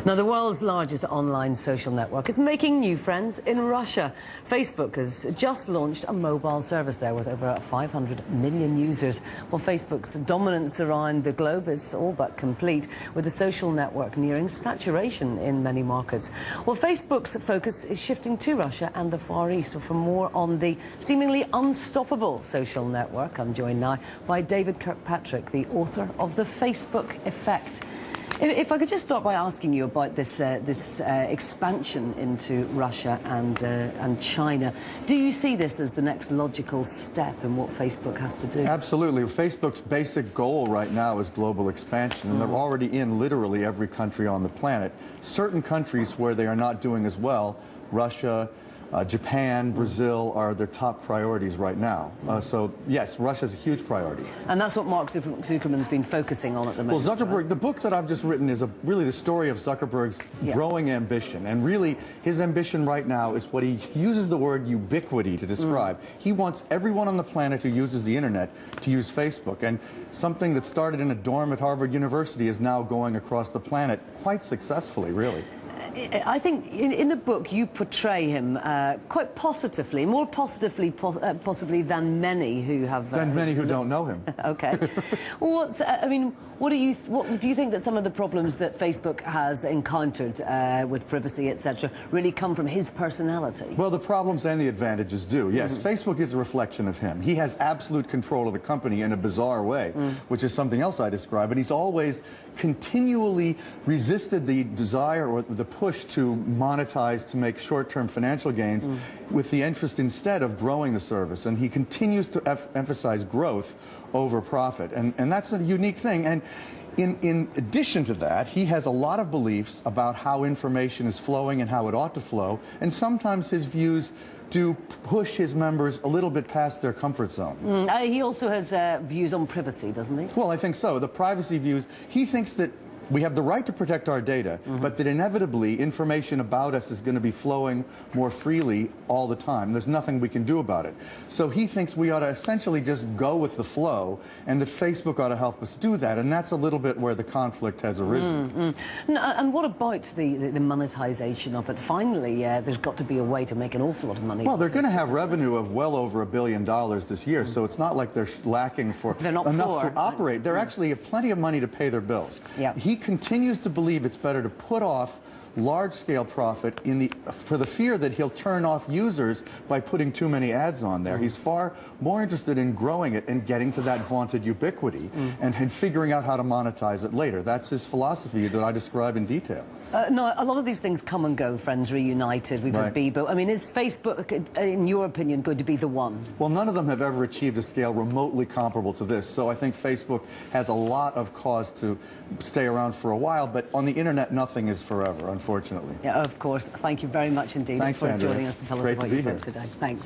Now, the world's largest online social network is making new friends in Russia. Facebook has just launched a mobile service there with over 500 million users. Well, Facebook's dominance around the globe is all but complete, with the social network nearing saturation in many markets. Well, Facebook's focus is shifting to Russia and the Far East. For more on the seemingly unstoppable social network, I'm joined now by David Kirkpatrick, the author of The Facebook Effect. If I could just start by asking you about this expansion into Russia and China. Do you see this as the next logical step in what Facebook has to do? Absolutely. Facebook's basic goal right now is global expansion, and they're already in literally every country on the planet. Certain countries where they are not doing as well, Russia, Japan, Brazil, are their top priorities right now. So, yes, Russia's a huge priority. And that's what Mark Zuckerman's been focusing on at the moment. Well, Zuckerberg, right? The book that I've just written is really the story of Zuckerberg's growing ambition. And really, his ambition right now is what he uses the word ubiquity to describe. He wants everyone on the planet who uses the internet to use Facebook. And something that started in a dorm at Harvard University is now going across the planet quite successfully, really. I think in the book you portray him quite positively, more positively possibly than many who have... than many who don't know him. Okay. I mean, what do you think that some of the problems that Facebook has encountered with privacy, etc., really come from his personality? Well, the problems and the advantages do. Yes, Facebook is a reflection of him. He has absolute control of the company in a bizarre way, which is something else I describe. And he's always continually resisted the desire or the push to monetize, to make short-term financial gains, with the interest instead of growing the service. And he continues to emphasize growth over profit. And that's a unique thing. And in addition to that, he has a lot of beliefs about how information is flowing and how it ought to flow. And sometimes his views do push his members a little bit past their comfort zone. He also has views on privacy, doesn't he? Well, I think so. The privacy views, he thinks that we have the right to protect our data, but that inevitably information about us is going to be flowing more freely all the time. There's nothing we can do about it. So he thinks we ought to essentially just go with the flow, and that Facebook ought to help us do that. And that's a little bit where the conflict has arisen. And what about the monetization of it? Finally, there's got to be a way to make an awful lot of money. Well, they're going to have revenue of well over $1 billion this year, so it's not like they're lacking for enough to operate. They actually have plenty of money to pay their bills. Yeah. He continues to believe it's better to put off large-scale profit for the fear that he'll turn off users by putting too many ads on there. He's far more interested in growing it and getting to that vaunted ubiquity and figuring out how to monetize it later. That's his philosophy that I describe in detail. No, a lot of these things come and go, Friends Reunited, we've had Bebo. I mean, is Facebook, in your opinion, going to be the one? Well, none of them have ever achieved a scale remotely comparable to this, so I think Facebook has a lot of cause to stay around for a while, but on the internet, nothing is forever, unfortunately. Yeah, of course. Thank you very much indeed for joining us to tell us about your book today. Thanks.